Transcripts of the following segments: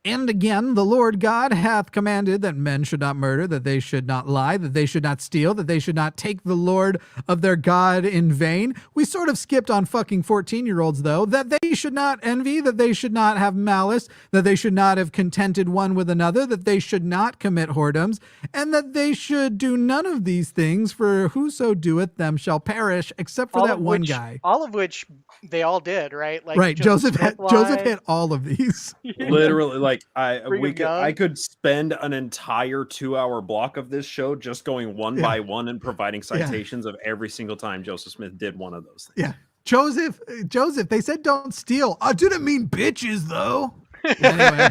And again, the Lord God hath commanded that men should not murder, that they should not lie, that they should not steal, that they should not take the Lord of their God in vain. We sort of skipped on fucking 14-year-olds, though, that they should not envy, that they should not have malice, that they should not have contented one with another, that they should not commit whoredoms, and that they should do none of these things, for whoso doeth them shall perish, except for that one guy. All of which they all did, right? Like Right, Joseph hit all of these. Literally, like I could spend an entire 2-hour block of this show just going one by one and providing citations of every single time Joseph Smith did one of those things. Yeah, Joseph, they said don't steal. I didn't mean bitches, though. Anyway.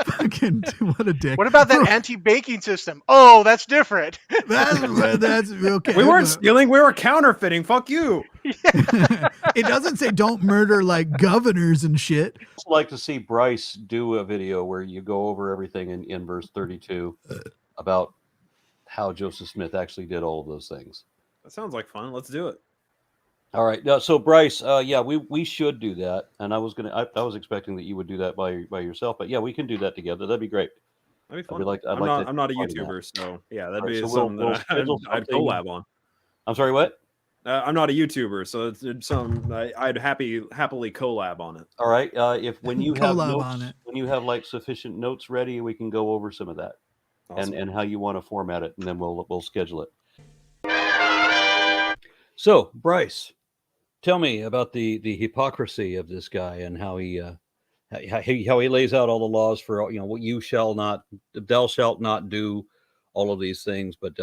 Fucking, what a dick. What about that anti-baking system? Oh, that's different. That's okay. We weren't stealing, we were counterfeiting. Fuck you. It doesn't say don't murder like governors and shit. I'd like to see Bryce do a video where you go over everything in verse 32 about how Joseph Smith actually did all of those things. That sounds like fun. Let's do it. All right. So Bryce, we should do that. And I was expecting that you would do that by yourself, but yeah, we can do that together. That'd be great. That'd be fun. I'm not a YouTuber, so yeah, that'd be something that I'd collab on. I'm sorry, what? I'm not a YouTuber, so it's something I'd happily collab on it. All right. When you have notes, when you have like sufficient notes ready, we can go over some of that, awesome. and how you want to format it, and then we'll schedule it. So, Bryce, tell me about the hypocrisy of this guy and how he lays out all the laws for what thou shalt not do, all of these things, but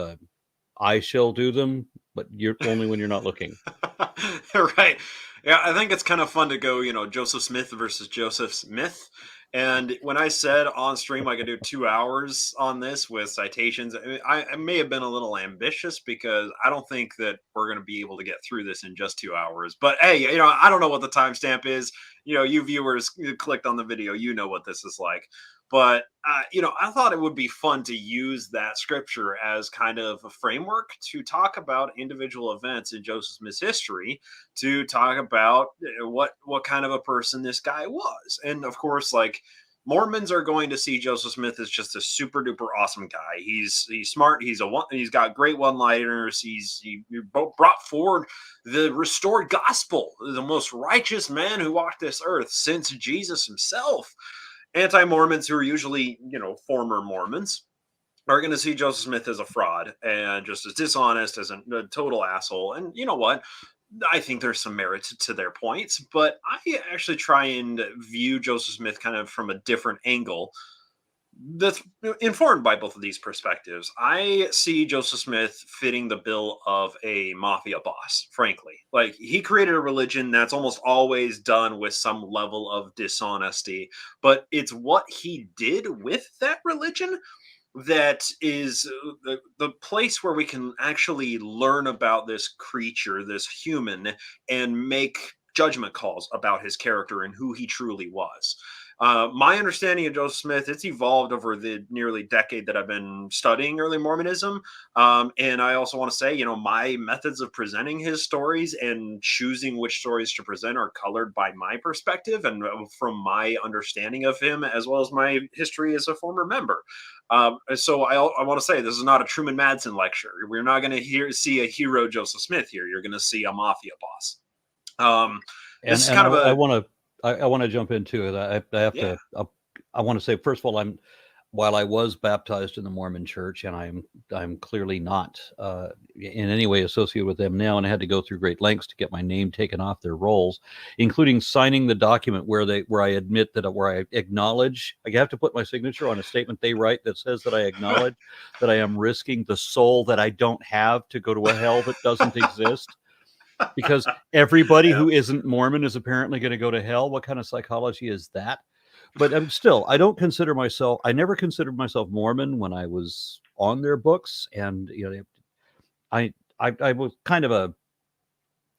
I shall do them, but you're only when you're not looking. Right. Yeah, I think it's kind of fun to go, Joseph Smith versus Joseph Smith. And when I said on stream I could do 2 hours on this with citations, I may have been a little ambitious because I don't think that we're going to be able to get through this in just 2 hours. But hey, I don't know what the timestamp is. You viewers clicked on the video, what this is like. But, I thought it would be fun to use that scripture as kind of a framework to talk about individual events in Joseph Smith's history, to talk about what kind of a person this guy was. And of course, like, Mormons are going to see Joseph Smith as just a super duper awesome guy. He's smart. He's got great one-liners. He brought forward the restored gospel, the most righteous man who walked this earth since Jesus himself. Anti-Mormons, who are usually, former Mormons, are going to see Joseph Smith as a fraud and just as dishonest, as a total asshole. And you know what? I think there's some merit to their points, but I actually try and view Joseph Smith kind of from a different angle that's informed by both of these perspectives. I see Joseph Smith fitting the bill of a mafia boss, frankly. Like, he created a religion that's almost always done with some level of dishonesty, but it's what he did with that religion that is the place where we can actually learn about this creature, this human, and make judgment calls about his character and who he truly was. My understanding of Joseph Smith, it's evolved over the nearly decade that I've been studying early Mormonism. And I also want to say, my methods of presenting his stories and choosing which stories to present are colored by my perspective and from my understanding of him, as well as my history as a former member. So I want to say, this is not a Truman Madsen lecture. We're not going to see a hero Joseph Smith here. You're going to see a mafia boss. I want to jump into it. I want to say, first of all, while I was baptized in the Mormon Church, and I'm clearly not in any way associated with them now, and I had to go through great lengths to get my name taken off their rolls, including signing the document where I admit that, where I acknowledge, I have to put my signature on a statement they write that says that I acknowledge that I am risking the soul that I don't have to go to a hell that doesn't exist. Because everybody who isn't Mormon is apparently going to go to hell. What kind of psychology is that? But I never considered myself Mormon when I was on their books. And, I was kind of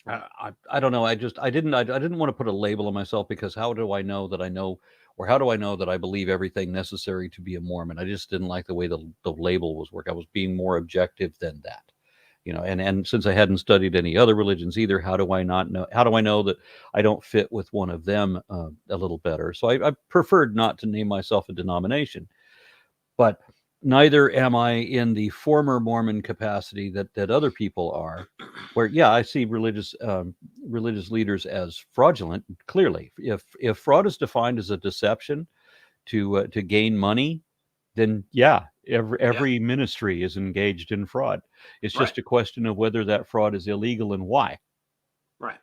I don't know. I didn't want to put a label on myself, because how do I know that I know, or how do I know that I believe everything necessary to be a Mormon? I just didn't like the way the label was working. I was being more objective than that. And since I hadn't studied any other religions either, how do I know that I don't fit with one of them a little better? So I preferred not to name myself a denomination, but neither am I in the former Mormon capacity that other people are, where, yeah, I see religious leaders as fraudulent. Clearly, if fraud is defined as a deception to gain money, then yeah, every ministry is engaged in fraud. It's just a question of whether that fraud is illegal and why. Right.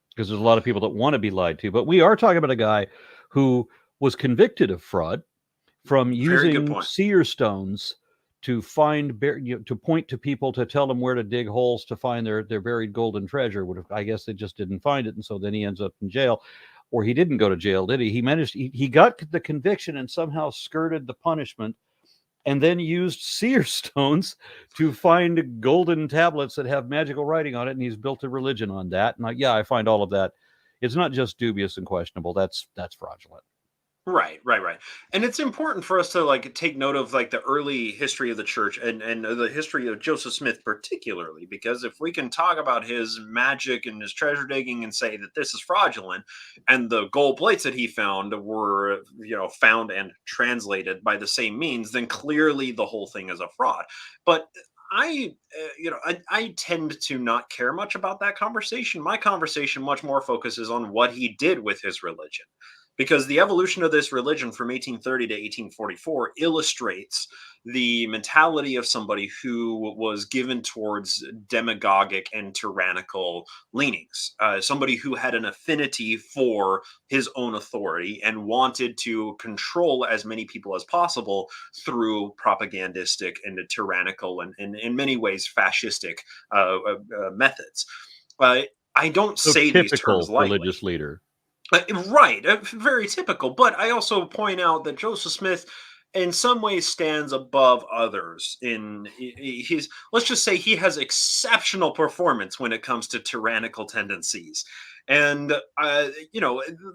Because there's a lot of people that want to be lied to. But we are talking about a guy who was convicted of fraud from using seer stones to find, to point to people, to tell them where to dig holes to find their buried golden treasure. I guess they just didn't find it, and so then he ends up in jail. Or he didn't go to jail, did he? He got the conviction and somehow skirted the punishment, and then used seer stones to find golden tablets that have magical writing on it, and he's built a religion on that. And I find all of that, it's not just dubious and questionable. That's fraudulent. Right. And it's important for us to take note of the early history of the church and the history of Joseph Smith particularly, because if we can talk about his magic and his treasure digging and say that this is fraudulent, and the gold plates that he found were found and translated by the same means, then clearly the whole thing is a fraud. But I tend to not care much about that conversation. My conversation much more focuses on what he did with his religion, because the evolution of this religion from 1830 to 1844 illustrates the mentality of somebody who was given towards demagogic and tyrannical leanings, somebody who had an affinity for his own authority and wanted to control as many people as possible through propagandistic and tyrannical and in many ways fascistic methods. I don't say these terms lightly. Religious leader. Right, very typical. But I also point out that Joseph Smith, in some ways, stands above others. Let's just say he has exceptional performance when it comes to tyrannical tendencies. And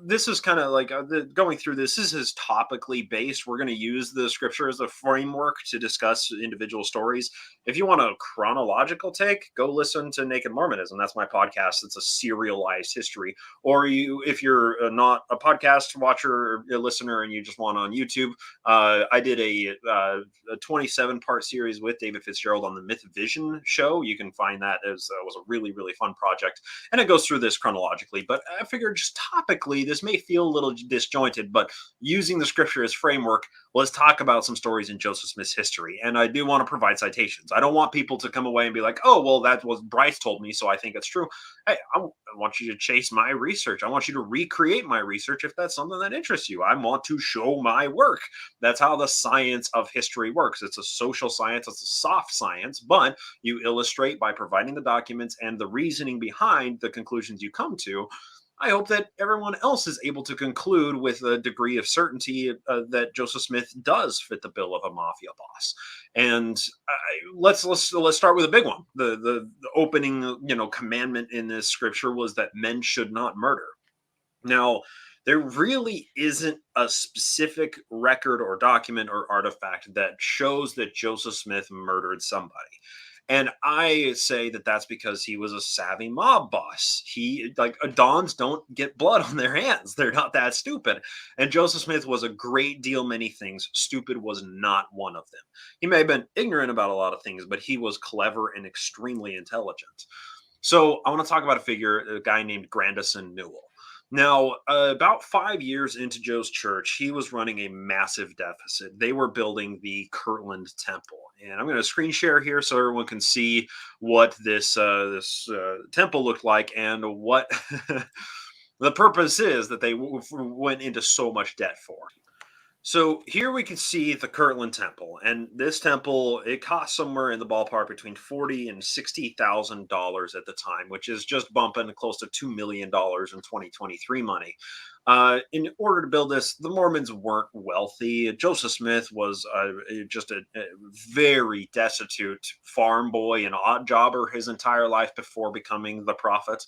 this is kind of going through this. This is topically based. We're going to use the scripture as a framework to discuss individual stories. If you want a chronological take, go listen to Naked Mormonism. That's my podcast. It's a serialized history. Or if you're not a podcast watcher or a listener and you just want on YouTube, I did a 27-part series with David Fitzgerald on the Myth Vision show. You can find that as was a really, really fun project, and it goes through this chronologically. But I figured just topically, this may feel a little disjointed, but using the scripture as framework, let's talk about some stories in Joseph Smith's history. And I do want to provide citations. I don't want people to come away and be like, oh, well, that was Bryce told me, so I think it's true. Hey, I want you to chase my research. I want you to recreate my research if that's something that interests you. I want to show my work. That's how the science of history works. It's a social science. It's a soft science, but you illustrate by providing the documents and the reasoning behind the conclusions you come to. I hope that everyone else is able to conclude with a degree of certainty that Joseph Smith does fit the bill of a mafia boss. And let's start with a big one. The opening commandment in this scripture was that men should not murder. Now, there really isn't a specific record or document or artifact that shows that Joseph Smith murdered somebody. And I say that that's because he was a savvy mob boss. Dons don't get blood on their hands. They're not that stupid. And Joseph Smith was a great deal many things. Stupid was not one of them. He may have been ignorant about a lot of things, but he was clever and extremely intelligent. So I want to talk about a guy named Grandison Newell. Now, about 5 years into Joe's church, he was running a massive deficit. They were building the Kirtland temple. And I'm going to screen share here so everyone can see what this temple looked like and what the purpose is that they went into so much debt for. So here we can see the Kirtland Temple, and this temple, it cost somewhere in the ballpark between $40,000 and $60,000 at the time, which is just bumping close to $2 million in 2023 money. In order to build this, the Mormons weren't wealthy. Joseph Smith was just a very destitute farm boy and odd jobber his entire life before becoming the prophet.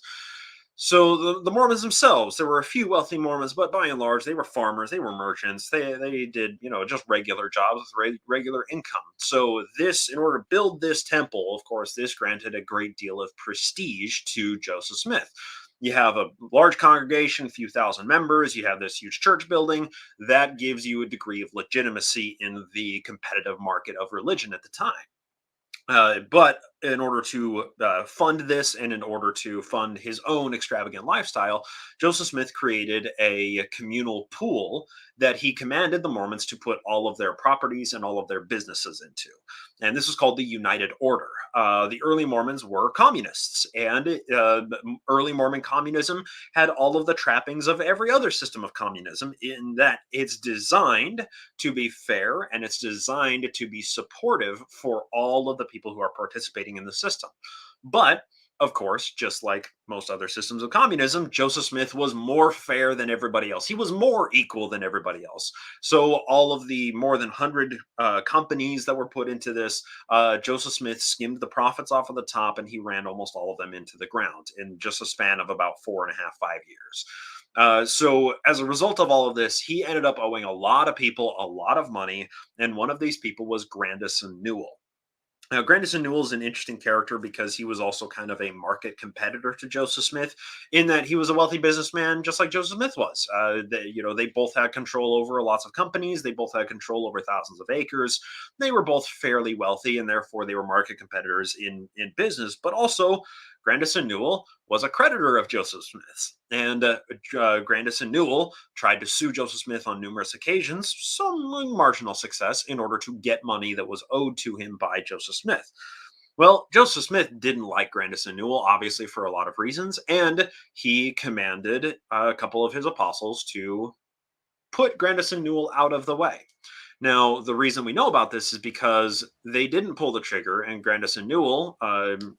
So the Mormons themselves, there were a few wealthy Mormons, but by and large, they were farmers, they were merchants, they did, just regular jobs with regular income. So this, in order to build this temple, of course, this granted a great deal of prestige to Joseph Smith. You have a large congregation, a few thousand members, you have this huge church building, that gives you a degree of legitimacy in the competitive market of religion at the time. But in order to fund this and in order to fund his own extravagant lifestyle, Joseph Smith created a communal pool that he commanded the Mormons to put all of their properties and all of their businesses into. And this was called the United Order. The early Mormons were communists, and early Mormon communism had all of the trappings of every other system of communism, in that it's designed to be fair and it's designed to be supportive for all of the people who are participating in the system. But of course, just like most other systems of communism, Joseph Smith was more fair than everybody else. He was more equal than everybody else. So all of the more than 100 companies that were put into this, Joseph Smith skimmed the profits off of the top, and he ran almost all of them into the ground in just a span of about 4.5, 5 years. So as a result of all of this, he ended up owing a lot of people a lot of money, and one of these people was Grandison Newell. Now, Grandison Newell is an interesting character because he was also kind of a market competitor to Joseph Smith, in that he was a wealthy businessman, just like Joseph Smith was. They both had control over lots of companies. They both had control over thousands of acres. They were both fairly wealthy, and therefore they were market competitors in business. But also, Grandison Newell was a creditor of Joseph Smith's, and Grandison Newell tried to sue Joseph Smith on numerous occasions, some marginal success, in order to get money that was owed to him by Joseph Smith. Well, Joseph Smith didn't like Grandison Newell, obviously for a lot of reasons, and he commanded a couple of his apostles to put Grandison Newell out of the way. Now, the reason we know about this is because they didn't pull the trigger, and Grandison Newell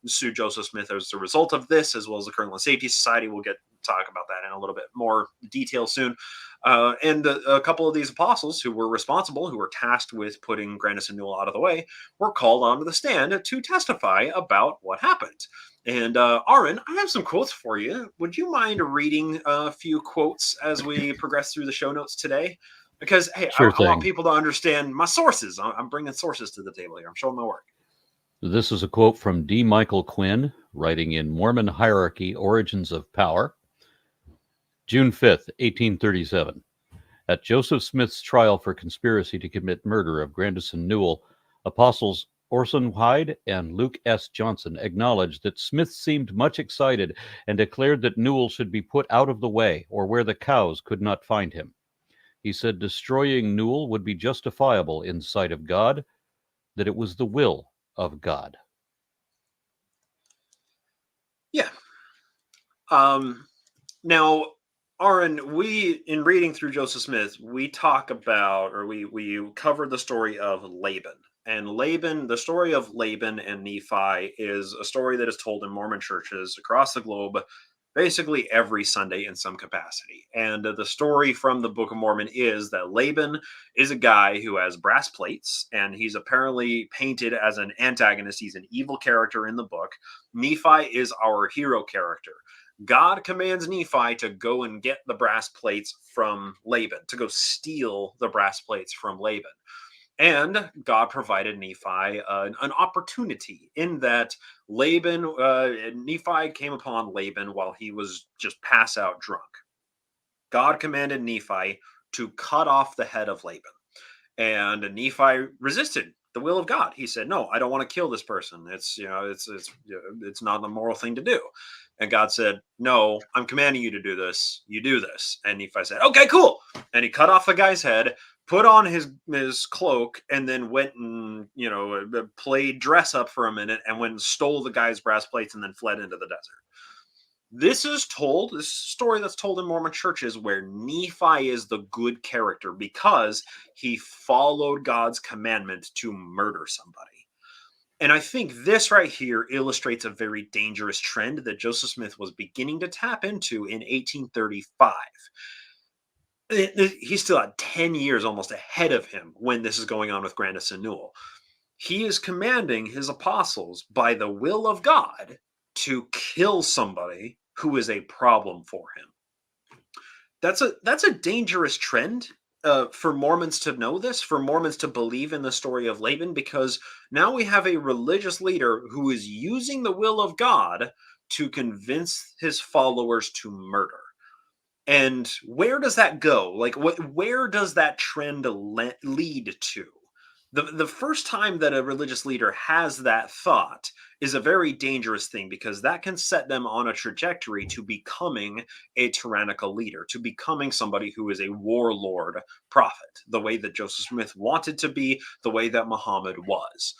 sued Joseph Smith as a result of this, as well as the Kirtland Safety Society. We'll get to talk about that in a little bit more detail soon. And a couple of these apostles who were responsible, who were tasked with putting Grandison Newell out of the way, were called onto the stand to testify about what happened. And Aaron, I have some quotes for you. Would you mind reading a few quotes as we progress through the show notes today? Because, hey, Sure I want people to understand my sources. I'm bringing sources to the table here. I'm showing my work. This is a quote from D. Michael Quinn, writing in Mormon Hierarchy, Origins of Power, June 5th, 1837. At Joseph Smith's trial for conspiracy to commit murder of Grandison Newell, Apostles Orson Hyde and Luke S. Johnson acknowledged that Smith seemed much excited and declared that Newell should be put out of the way, or where the cows could not find him. He said destroying Newell would be justifiable in sight of God, that it was the will of God. Yeah. Now, Aaron, in reading through Joseph Smith, we talk about, or we covered the story of Laban. And Laban, the story of Laban and Nephi is a story that is told in Mormon churches across the globe basically every Sunday in some capacity. And the story from the Book of Mormon is that Laban is a guy who has brass plates, and he's apparently painted as an antagonist. He's an evil character in the book. Nephi is our hero character. God commands Nephi to go and get the brass plates from Laban, to go steal the brass plates from Laban. And God provided Nephi an opportunity, in that Nephi came upon Laban while he was just pass out drunk. God commanded Nephi to cut off the head of Laban. And Nephi resisted the will of God. He said, "No, I don't want to kill this person. It's not a moral thing to do." And God said, "No, I'm commanding you to do this. You do this." And Nephi said, "Okay, cool." And he cut off the guy's head, put on his cloak, and then went and played dress up for a minute, and went and stole the guy's brass plates, and then fled into the desert. This story that's told in Mormon churches, where Nephi is the good character because he followed God's commandment to murder somebody. And I think this right here illustrates a very dangerous trend that Joseph Smith was beginning to tap into in 1835. He's still at 10 years almost ahead of him when this is going on with Grandison Newell. He is commanding his apostles, by the will of God, to kill somebody who is a problem for him. That's a dangerous trend for Mormons to know this, for Mormons to believe in the story of Laban, because now we have a religious leader who is using the will of God to convince his followers to murder. And where does that go? Like, where does that trend lead to? The first time that a religious leader has that thought is a very dangerous thing, because that can set them on a trajectory to becoming a tyrannical leader, to becoming somebody who is a warlord prophet, the way that Joseph Smith wanted to be, the way that Muhammad was.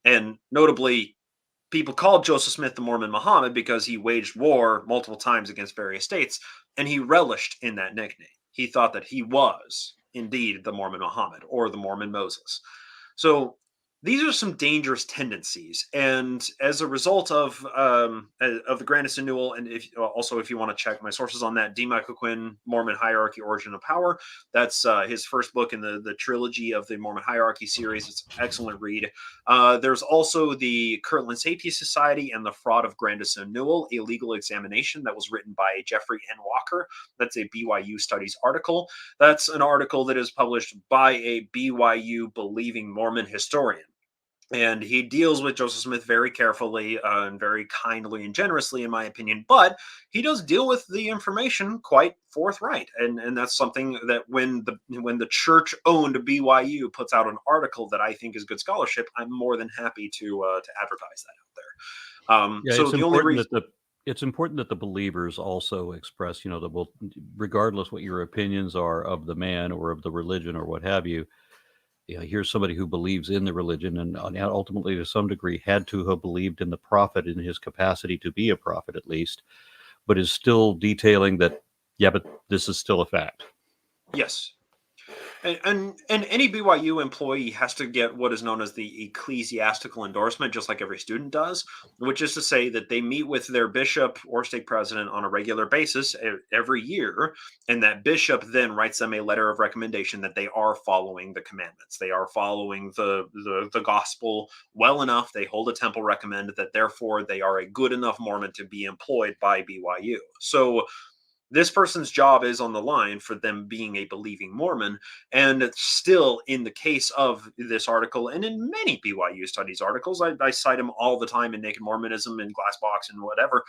And notably, people called Joseph Smith the Mormon Muhammad because he waged war multiple times against various states, and he relished in that nickname. He thought that he was indeed the Mormon Muhammad or the Mormon Moses. These are some dangerous tendencies, and as a result of the Grandison Newell, and if you want to check my sources on that, D. Michael Quinn, Mormon Hierarchy, Origin of Power. That's his first book in the trilogy of the Mormon Hierarchy series. It's an excellent read. There's also the Kirtland Safety Society and the Fraud of Grandison Newell, a legal examination that was written by Jeffrey N. Walker. That's a BYU Studies article. That's an article that is published by a BYU believing Mormon historian. And he deals with Joseph Smith very carefully and very kindly and generously, in my opinion. But he does deal with the information quite forthright, and that's something that when the church-owned BYU puts out an article that I think is good scholarship, I'm more than happy to advertise that out there. So the only reason it's important that the believers also express, regardless what your opinions are of the man or of the religion or what have you. Here's somebody who believes in the religion and ultimately, to some degree, had to have believed in the prophet in his capacity to be a prophet, at least, but is still detailing that, yeah, but this is still a fact. Yes. And any BYU employee has to get what is known as the ecclesiastical endorsement, just like every student does, which is to say that they meet with their bishop or stake president on a regular basis every year, and that bishop then writes them a letter of recommendation that they are following the commandments. They are following the gospel well enough. They hold a temple recommend that therefore they are a good enough Mormon to be employed by BYU. So this person's job is on the line for them being a believing Mormon. And still, in the case of this article, and in many BYU Studies articles, I cite them all the time in Naked Mormonism and Glassbox and whatever.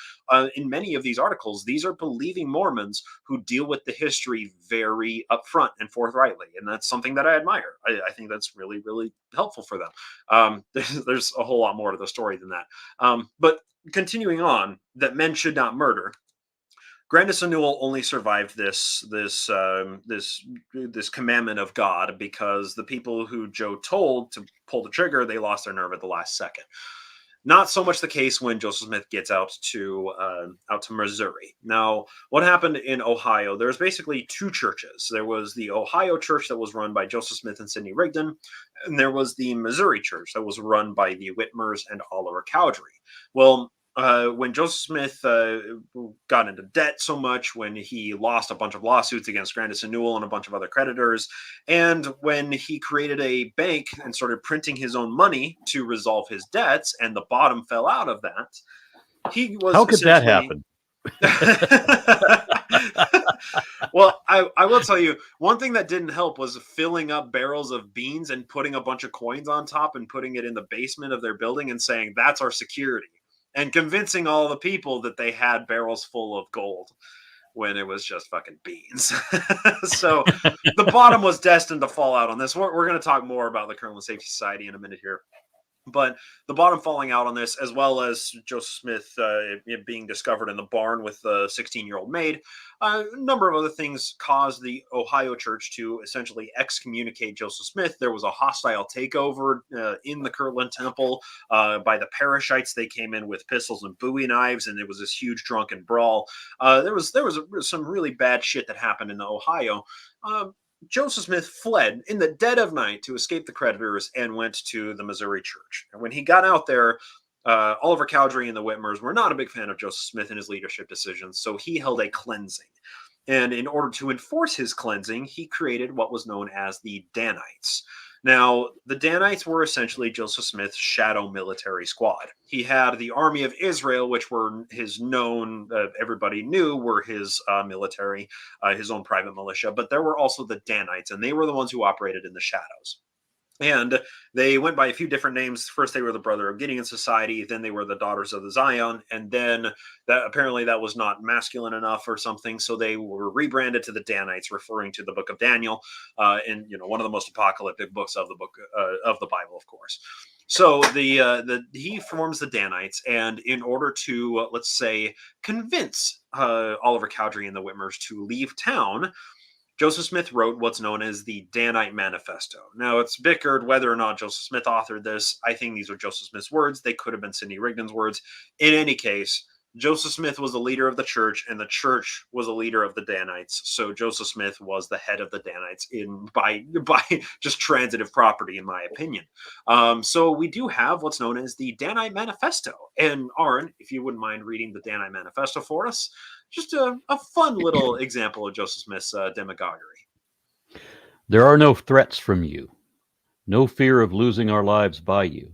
In many of these articles, these are believing Mormons who deal with the history very upfront and forthrightly. And that's something that I admire. I think that's really, really helpful for them. There's a whole lot more to the story than that. But continuing on, that men should not murder. Grandison Newell only survived this commandment of God because the people who Joe told to pull the trigger, they lost their nerve at the last second. Not so much the case when Joseph Smith gets out to Missouri. Now, what happened in Ohio? There's basically two churches. There was the Ohio church that was run by Joseph Smith and Sidney Rigdon, and there was the Missouri church that was run by the Whitmers and Oliver Cowdery. Well, when Joseph Smith got into debt so much, when he lost a bunch of lawsuits against Grandison Newell and a bunch of other creditors, and when he created a bank and started printing his own money to resolve his debts, and the bottom fell out of that, he was How could that happen? Well, I will tell you, one thing that didn't help was filling up barrels of beans and putting a bunch of coins on top and putting it in the basement of their building and saying, that's our security. And convincing all the people that they had barrels full of gold when it was just fucking beans. So the bottom was destined to fall out on this. We're going to talk more about the Kirtland Safety Society in a minute here. But the bottom falling out on this, as well as Joseph Smith being discovered in the barn with the 16-year-old maid, a number of other things caused the Ohio church to essentially excommunicate Joseph Smith. There was a hostile takeover in the Kirtland Temple by the Parishites. They came in with pistols and Bowie knives, and it was this huge drunken brawl. There was some really bad shit that happened in Ohio. Joseph Smith fled in the dead of night to escape the creditors and went to the Missouri church. And when he got out there, Oliver Cowdery and the Whitmers were not a big fan of Joseph Smith and his leadership decisions, so he held a cleansing. And in order to enforce his cleansing, he created what was known as the Danites. Now, the Danites were essentially Joseph Smith's shadow military squad. He had the army of Israel, which were his known, everybody knew were his military, his own private militia, but there were also the Danites, and they were the ones who operated in the shadows. And they went by a few different names. First, they were the Brother of Gideon Society. Then they were the Daughters of the Zion. And then that apparently that was not masculine enough or something. So they were rebranded to the Danites, referring to the book of Daniel, in one of the most apocalyptic books of the book of the Bible, of course. So he forms the Danites, and in order to let's say convince Oliver Cowdery and the Whitmers to leave town, Joseph Smith wrote what's known as the Danite Manifesto. Now, it's bickered whether or not Joseph Smith authored this. I think these are Joseph Smith's words. They could have been Sidney Rigdon's words. In any case, Joseph Smith was the leader of the church, and the church was a leader of the Danites. So Joseph Smith was the head of the Danites by just transitive property, in my opinion. So we do have what's known as the Danite Manifesto. And Aaron, if you wouldn't mind reading the Danite Manifesto for us, just a fun little example of Joseph Smith's demagoguery. There are no threats from you, no fear of losing our lives by you,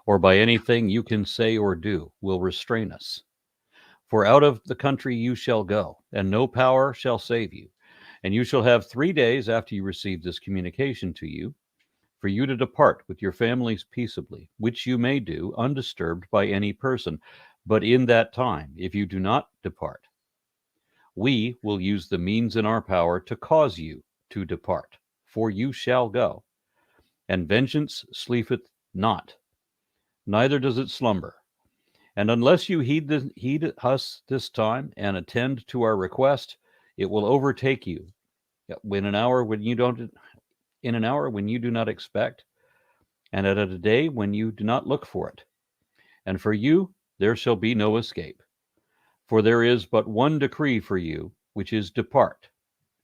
or by anything you can say or do will restrain us. For out of the country you shall go, and no power shall save you. And you shall have 3 days after you receive this communication to you, for you to depart with your families peaceably, which you may do undisturbed by any person. But in that time, if you do not depart, we will use the means in our power to cause you to depart, for you shall go. And vengeance sleepeth not, neither does it slumber. And unless you heed us this time and attend to our request, it will overtake you in an hour when you do not expect, and at a day when you do not look for it. And for you there shall be no escape. For there is but one decree for you, which is depart,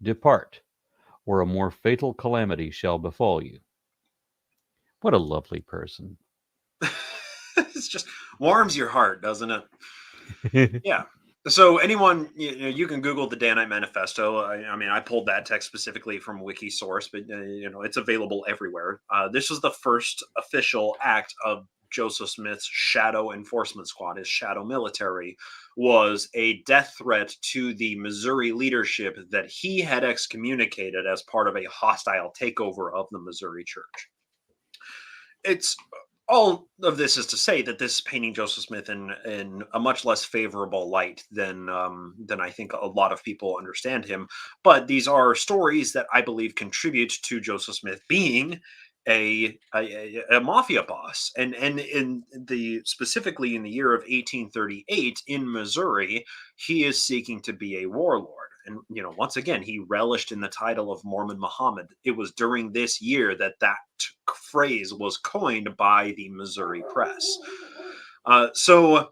depart, or a more fatal calamity shall befall you. What a lovely person. It's just warms your heart, doesn't it? Yeah. So anyone, you can Google the Danite Manifesto. I mean, I pulled that text specifically from Wikisource, but it's available everywhere. This was the first official act of Joseph Smith's shadow enforcement squad. His shadow military was a death threat to the Missouri leadership that he had excommunicated as part of a hostile takeover of the Missouri church. It's all of this is to say that this is painting Joseph Smith in a much less favorable light than I think a lot of people understand him. But these are stories that I believe contribute to Joseph Smith being a mafia boss, and specifically in the year of 1838 in Missouri, he is seeking to be a warlord. And once again, he relished in the title of Mormon Muhammad. It was during this year that phrase was coined by the Missouri press. So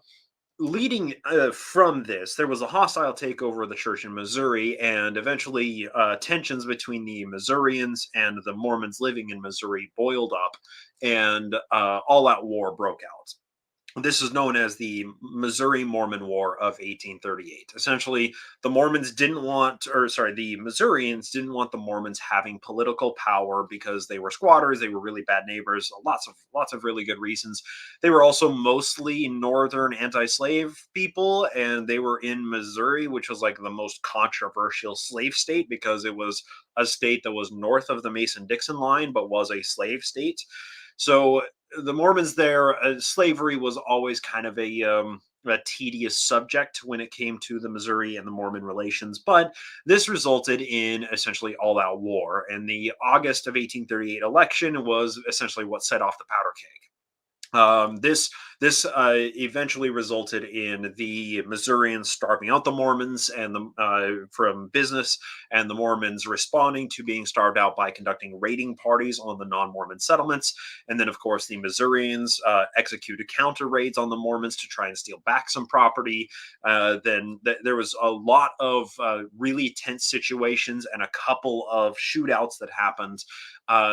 leading from this, there was a hostile takeover of the church in Missouri, and eventually tensions between the Missourians and the Mormons living in Missouri boiled up, and all-out war broke out. This is known as the Missouri Mormon War of 1838. Essentially, the Missourians didn't want the Mormons having political power because they were squatters, they were really bad neighbors, lots of really good reasons. They were also mostly northern anti-slave people, and they were in Missouri, which was like the most controversial slave state because it was a state that was north of the Mason-Dixon line but was a slave state. So the Mormons there, slavery was always kind of a tedious subject when it came to the Missouri and the Mormon relations, but this resulted in essentially all-out war, and the August of 1838 election was essentially what set off the powder keg. This eventually resulted in the Missourians starving out the Mormons and from business, and the Mormons responding to being starved out by conducting raiding parties on the non-Mormon settlements. And then, of course, the Missourians executed counter raids on the Mormons to try and steal back some property. Then there was a lot of really tense situations and a couple of shootouts that happened.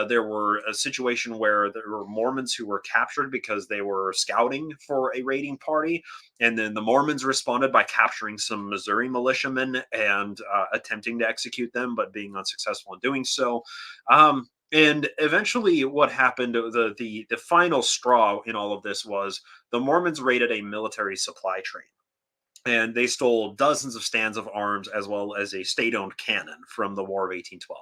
There were a situation where there were Mormons who were captured because because they were scouting for a raiding party. And then the Mormons responded by capturing some Missouri militiamen and attempting to execute them, but being unsuccessful in doing so. And eventually what happened, the final straw in all of this was the Mormons raided a military supply train. And they stole dozens of stands of arms as well as a state-owned cannon from the War of 1812.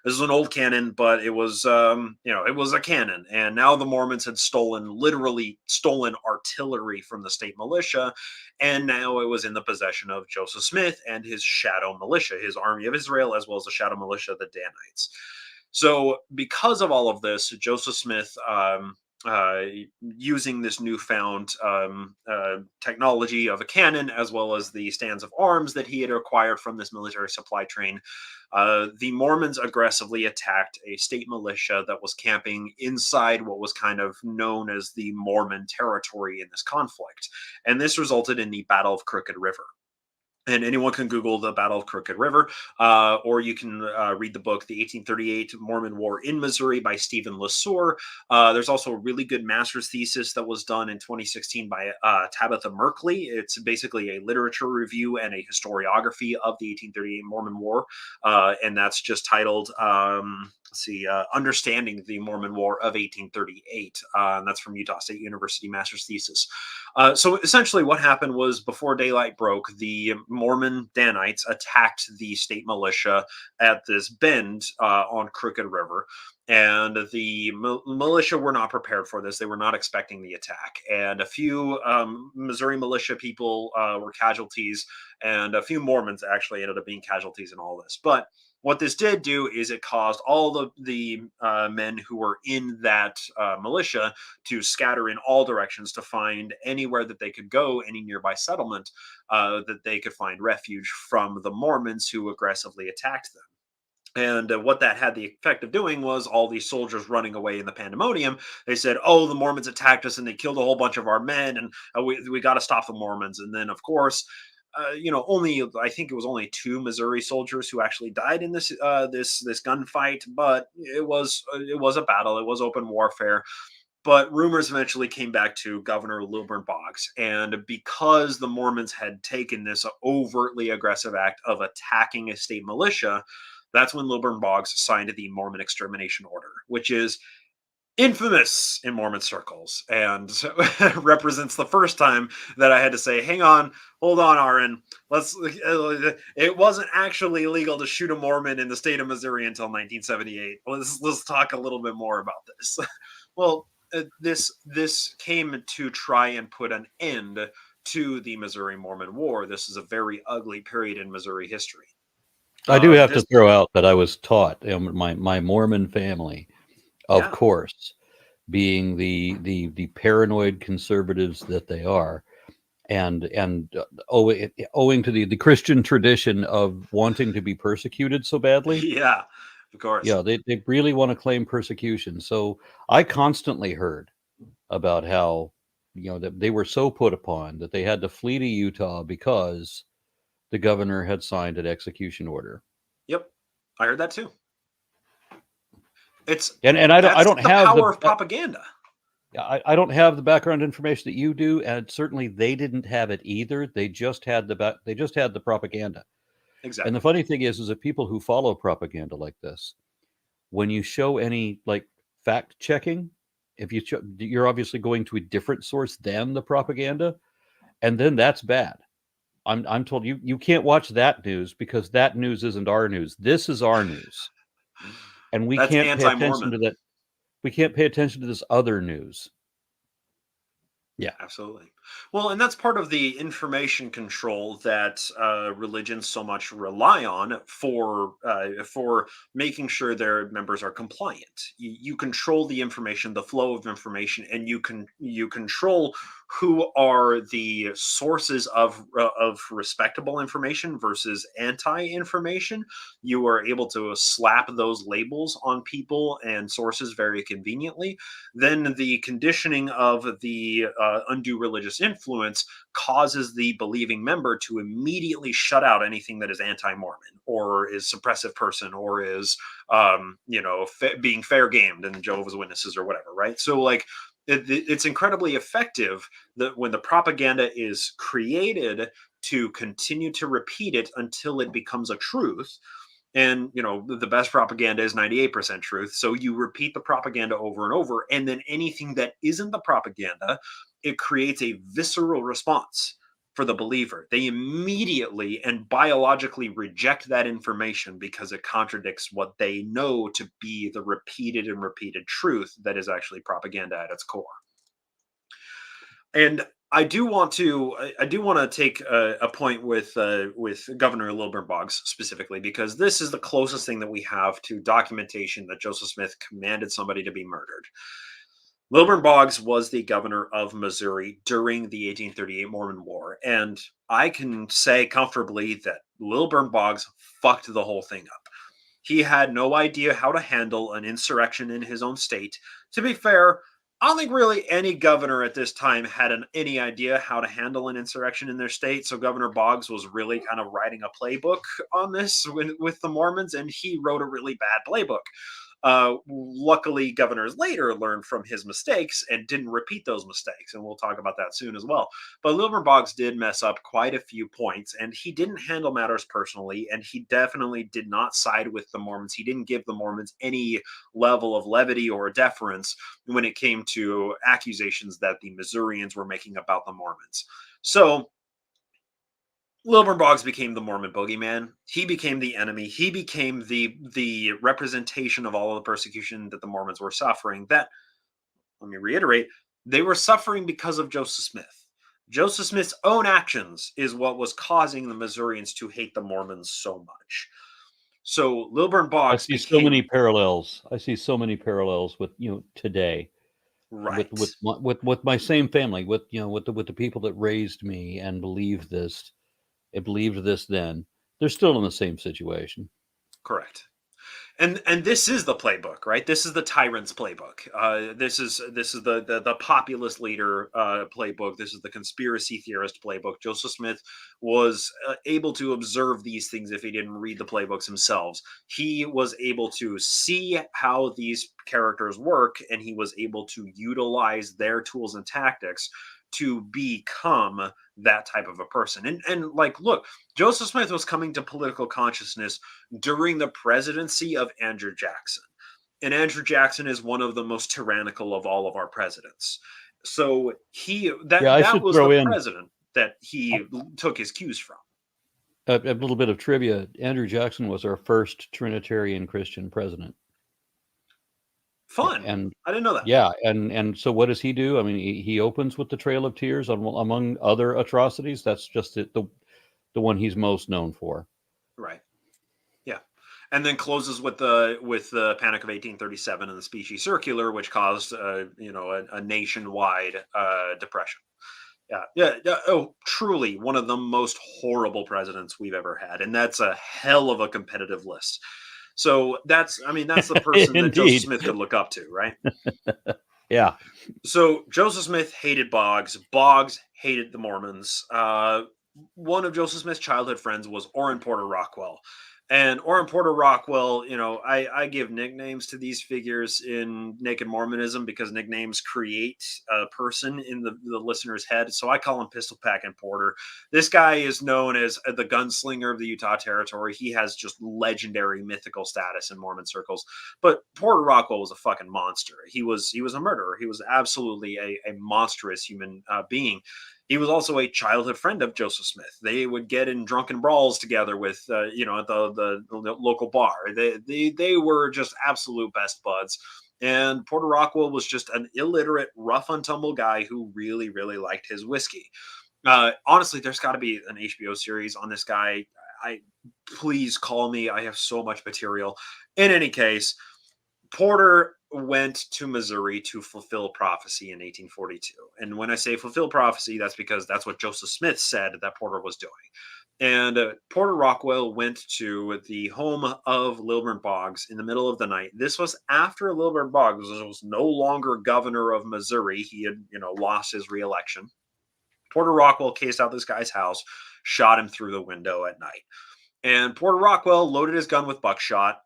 This is an old cannon, but it was, it was a cannon. And now the Mormons had literally stolen artillery from the state militia, and now it was in the possession of Joseph Smith and his shadow militia, his Army of Israel, as well as the shadow militia, the Danites. So, because of all of this, Joseph Smith, using this newfound technology of a cannon, as well as the stands of arms that he had acquired from this military supply train, the Mormons aggressively attacked a state militia that was camping inside what was kind of known as the Mormon territory in this conflict. And this resulted in the Battle of Crooked River. And anyone can Google the Battle of Crooked River, or you can read the book, The 1838 Mormon War in Missouri by Stephen LeSueur. There's also a really good master's thesis that was done in 2016 by Tabitha Merkley. It's basically a literature review and a historiography of the 1838 Mormon War. And that's just titled, Understanding the Mormon War of 1838. And that's from Utah State University master's thesis. So essentially what happened was, before daylight broke, the Mormon Danites attacked the state militia at this bend on Crooked River. And the militia were not prepared for this. They were not expecting the attack. And a few Missouri militia people were casualties, and a few Mormons actually ended up being casualties in all this. But what this did do is it caused all the men who were in that militia to scatter in all directions to find anywhere that they could go, any nearby settlement that they could find refuge from the Mormons who aggressively attacked them. And what that had the effect of doing was all these soldiers running away in the pandemonium. They said, oh, the Mormons attacked us and they killed a whole bunch of our men, and we got to stop the Mormons. And then, of course, I think it was only 2 Missouri soldiers who actually died in this gunfight, but it was a battle. It was open warfare. But rumors eventually came back to Governor Lilburn Boggs, and because the Mormons had taken this overtly aggressive act of attacking a state militia, that's when Lilburn Boggs signed the Mormon Extermination Order, which is infamous in Mormon circles, and represents the first time that I had to say, hang on, hold on, Aaron, it wasn't actually illegal to shoot a Mormon in the state of Missouri until 1978. Let's talk a little bit more about this. Well, this came to try and put an end to the Missouri Mormon War. This is a very ugly period in Missouri history. I do have to throw out that I was taught, my Mormon family, of course, being the paranoid conservatives that they are, and owing to the Christian tradition of wanting to be persecuted so badly. Yeah, of course. Yeah, they really want to claim persecution. So I constantly heard about how, that they were so put upon that they had to flee to Utah because the governor had signed an execution order. Yep, I heard that too. It's I don't have the power of propaganda. I don't have the background information that you do, and certainly they didn't have it either. They just had the propaganda. Exactly. And the funny thing is that people who follow propaganda like this, when you show any fact checking, you're obviously going to a different source than the propaganda, and then that's bad. I'm told you can't watch that news because that news isn't our news. This is our news, and we can't pay attention to that. We can't pay attention to this other news. Yeah, absolutely. Well, and that's part of the information control that religions so much rely on for making sure their members are compliant. You control the information, the flow of information, and you control who are the sources of respectable information versus anti-information. You are able to slap those labels on people and sources very conveniently. Then the conditioning of the undue religious influence causes the believing member to immediately shut out anything that is anti-Mormon or is suppressive person or is being fair gamed and Jehovah's Witnesses or whatever, right? So it's incredibly effective that when the propaganda is created to continue to repeat it until it becomes a truth. And the best propaganda is 98% truth, so you repeat the propaganda over and over, and then anything that isn't the propaganda, it creates a visceral response for the believer. They immediately and biologically reject that information because it contradicts what they know to be the repeated and repeated truth that is actually propaganda at its core. And I do want to take a point with Governor Lilburn Boggs specifically, because this is the closest thing that we have to documentation that Joseph Smith commanded somebody to be murdered. Lilburn Boggs was the governor of Missouri during the 1838 Mormon War, and I can say comfortably that Lilburn Boggs fucked the whole thing up. He had no idea how to handle an insurrection in his own state. To be fair, I don't think really any governor at this time had any idea how to handle an insurrection in their state. So Governor Boggs was really kind of writing a playbook on this with the Mormons, and he wrote a really bad playbook. Luckily, governors later learned from his mistakes and didn't repeat those mistakes, and we'll talk about that soon as well. But Lilburn Boggs did mess up quite a few points, and he didn't handle matters personally, and he definitely did not side with the Mormons. He didn't give the Mormons any level of levity or deference when it came to accusations that the Missourians were making about the Mormons. So Lilburn Boggs became the Mormon boogeyman. He became the enemy. He became the representation of all of the persecution that the Mormons were suffering. That, let me reiterate, they were suffering because of Joseph Smith. Joseph Smith's own actions is what was causing the Missourians to hate the Mormons so much. So Lilburn Boggs I see so many parallels. I see so many parallels with today. Right. With my same family, with the people that raised me and believed this. It believed this then. They're still in the same situation. Correct. And this is the playbook, right? This is the tyrant's playbook. This is the populist leader playbook. This is the conspiracy theorist playbook. Joseph Smith was able to observe these things if he didn't read the playbooks himself. He was able to see how these characters work, and he was able to utilize their tools and tactics to become that type of a person. And like, look, Joseph Smith was coming to political consciousness during the presidency of Andrew Jackson. And Andrew Jackson is one of the most tyrannical of all of our presidents. So that was the president that he took his cues from. A little bit of trivia. Andrew Jackson was our first Trinitarian Christian president. Fun. And I didn't know that. Yeah. And so what does he do? I mean, he opens with the Trail of Tears among other atrocities. That's just the one he's most known for. Right. Yeah. And then closes with the Panic of 1837 and the Specie Circular, which caused a nationwide depression. Yeah. Oh, truly one of the most horrible presidents we've ever had, and that's a hell of a competitive list. So that's the person that Joseph Smith could look up to, right? Yeah. So Joseph Smith hated Boggs. Boggs hated the Mormons. One of Joseph Smith's childhood friends was Orrin Porter Rockwell. And Orrin Porter Rockwell, I give nicknames to these figures in Naked Mormonism because nicknames create a person in the listener's head. So I call him Pistol Packin' Porter. This guy is known as the gunslinger of the Utah Territory. He has just legendary mythical status in Mormon circles. But Porter Rockwell was a fucking monster. He was a murderer. He was absolutely a monstrous human being. He was also a childhood friend of Joseph Smith. They would get in drunken brawls together with, at the local bar. They were just absolute best buds. And Porter Rockwell was just an illiterate, rough and tumble guy who really, really liked his whiskey. Honestly, there's got to be an HBO series on this guy. Please call me. I have so much material. In any case, Porter went to Missouri to fulfill prophecy in 1842. And when I say fulfill prophecy, that's because that's what Joseph Smith said that Porter was doing. And Porter Rockwell went to the home of Lilburn Boggs in the middle of the night. This was after Lilburn Boggs was no longer governor of Missouri. He had, lost his reelection. Porter Rockwell cased out this guy's house, shot him through the window at night. And Porter Rockwell loaded his gun with buckshot.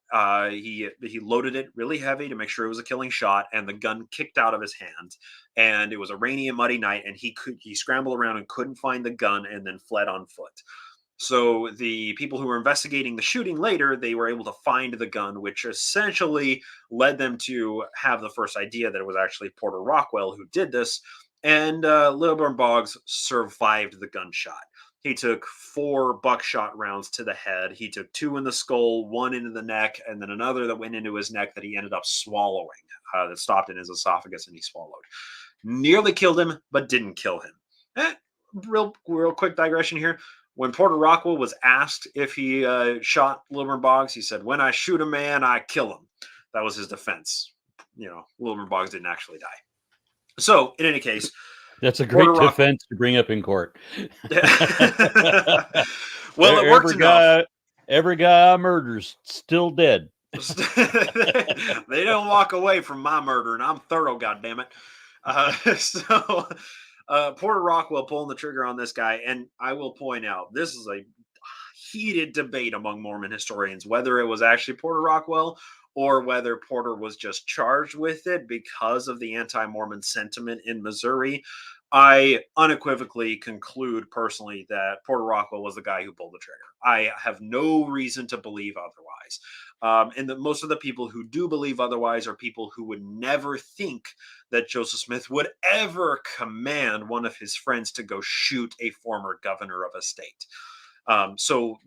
He loaded it really heavy to make sure it was a killing shot, and the gun kicked out of his hand. And it was a rainy and muddy night, and he scrambled around and couldn't find the gun, and then fled on foot. So the people who were investigating the shooting later, they were able to find the gun, which essentially led them to have the first idea that it was actually Porter Rockwell who did this. And Lilburn Boggs survived the gunshot. He took 4 buckshot rounds to the head. He took 2 in the skull, 1 into the neck, and then another that went into his neck that he ended up swallowing, that stopped in his esophagus and he swallowed. Nearly killed him, but didn't kill him. Real quick digression here. When Porter Rockwell was asked if he shot Lilburn Boggs, he said, "When I shoot a man, I kill him." That was his defense. Lilburn Boggs didn't actually die. So, in any case, that's a great defense to bring up in court. Well, it worked enough. Every guy I murder's still dead. They don't walk away from my murder, and I'm thorough, goddammit. Porter Rockwell pulling the trigger on this guy, and I will point out, this is a heated debate among Mormon historians, whether it was actually Porter Rockwell or whether Porter was just charged with it because of the anti-Mormon sentiment in Missouri. I unequivocally conclude personally that Porter Rockwell was the guy who pulled the trigger. I have no reason to believe otherwise. And most of the people who do believe otherwise are people who would never think that Joseph Smith would ever command one of his friends to go shoot a former governor of a state. So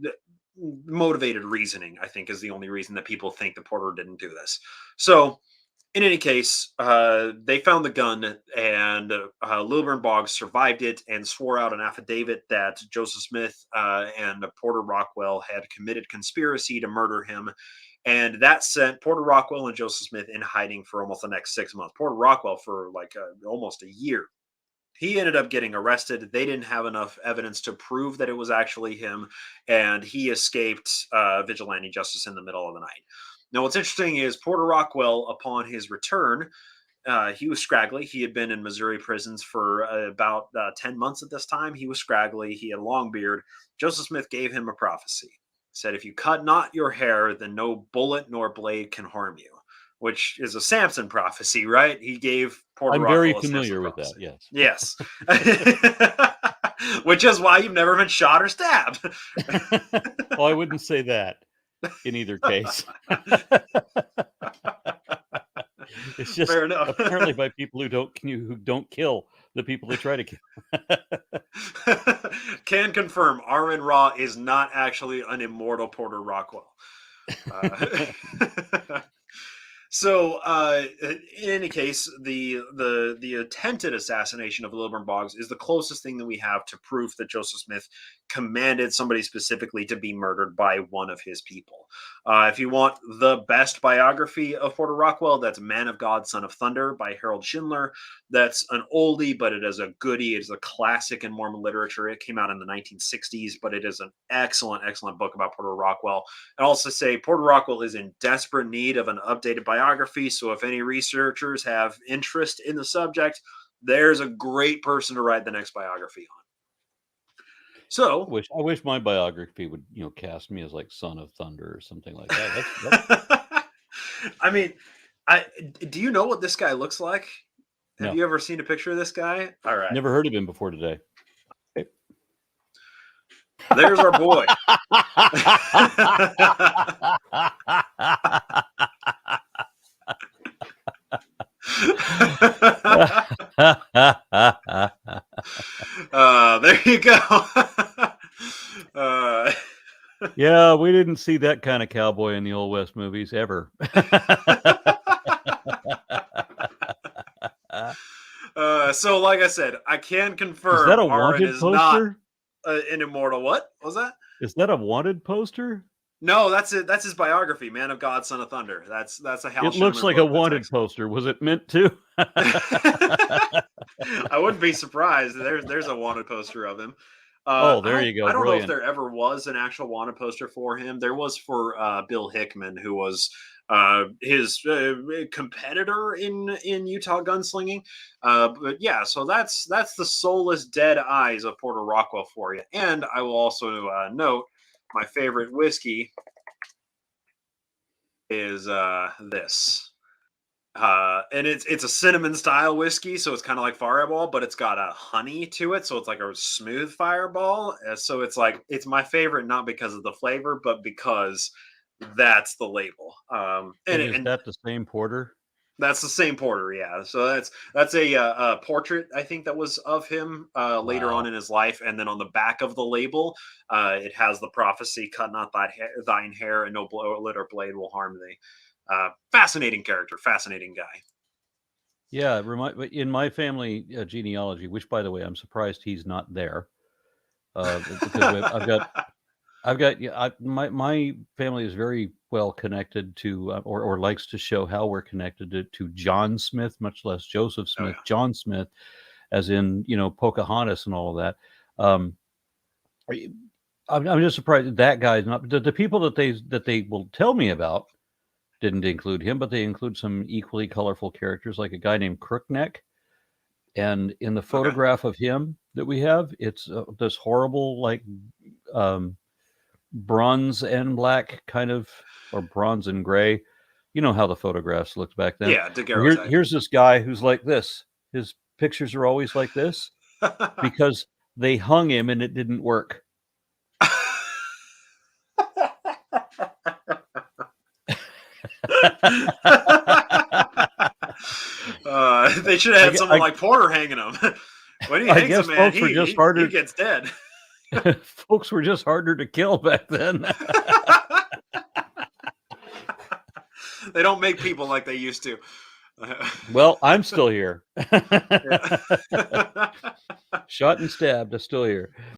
motivated reasoning, I think, is the only reason that people think that Porter didn't do this. So in any case, they found the gun, and Lilburn Boggs survived it and swore out an affidavit that Joseph Smith and Porter Rockwell had committed conspiracy to murder him. And that sent Porter Rockwell and Joseph Smith in hiding for almost the next 6 months. Porter Rockwell for almost a year. He ended up getting arrested. They didn't have enough evidence to prove that it was actually him, and he escaped vigilante justice in the middle of the night. Now, what's interesting is Porter Rockwell, upon his return, he was scraggly. He had been in Missouri prisons for about 10 months at this time. He was scraggly. He had a long beard. Joseph Smith gave him a prophecy. Said, "If you cut not your hair, then no bullet nor blade can harm you," which is a Samson prophecy, right? He gave Porter Rockwell very familiar with that, yes. Yes. Which is why you've never been shot or stabbed. Well, I wouldn't say that in either case. It's just Fair enough. Apparently by people who don't kill the people they try to kill. Can confirm Armin Ra is not actually an immortal Porter Rockwell. So, in any case, the attempted assassination of Lilburn Boggs is the closest thing that we have to proof that Joseph Smith commanded somebody specifically to be murdered by one of his people. If you want the best biography of Porter Rockwell, that's Man of God, Son of Thunder by Harold Schindler. That's an oldie, but it is a goodie. It is a classic in Mormon literature. It came out in the 1960s, but it is an excellent, excellent book about Porter Rockwell. And also say Porter Rockwell is in desperate need of an updated biography. So if any researchers have interest in the subject, there's a great person to write the next biography on. So I wish my biography would, cast me as like Son of Thunder or something like that. I mean, do you know what this guy looks like? Have you ever seen a picture of this guy? All right. Never heard of him before today. There's our boy. There you go. Yeah, we didn't see that kind of cowboy in the Old West movies ever. So, like I said, I can confirm. Is that a wanted poster? Not an immortal. What was that? Is that a wanted poster? No, that's it. That's his biography, Man of God, Son of Thunder. That's a Hal. It looks like a wanted poster. Was it meant to? I wouldn't be surprised. There's a wanted poster of him. There you go. I don't know if there ever was an actual wanted poster for him. There was for Bill Hickman, who was his competitor in Utah gunslinging. But yeah, so that's the soulless dead eyes of Porter Rockwell for you. And I will also note my favorite whiskey is this. And it's a cinnamon style whiskey, so it's kind of like Fireball, but it's got a honey to it, so it's like a smooth Fireball. So it's my favorite not because of the flavor, but because that's the label. Is that the same porter? That's the same porter, yeah. So that's a portrait, I think, that was of him later on in his life, and then on the back of the label, it has the prophecy: "Cut not thine hair, and no bullet or blade will harm thee." Fascinating character, fascinating guy. Yeah, in my family genealogy, which, by the way, I'm surprised he's not there, because my family is very well connected to, or likes to show how we're connected to John Smith, much less Joseph Smith. Oh, yeah. John Smith, as in Pocahontas and all of that. I'm just surprised that guy's not. The people that they will tell me about didn't include him, but they include some equally colorful characters, like a guy named Crookneck. And in the photograph of him that we have, it's this horrible, like, bronze and black kind of, or bronze and gray. You know how the photographs looked back then. Yeah, here's this guy who's like this. His pictures are always like this because they hung him and it didn't work. They should have had someone like Porter hanging him. When he hangs him, man, he gets dead. Folks were just harder to kill back then. They don't make people like they used to. Well, I'm still here. Shot and stabbed, I'm still here.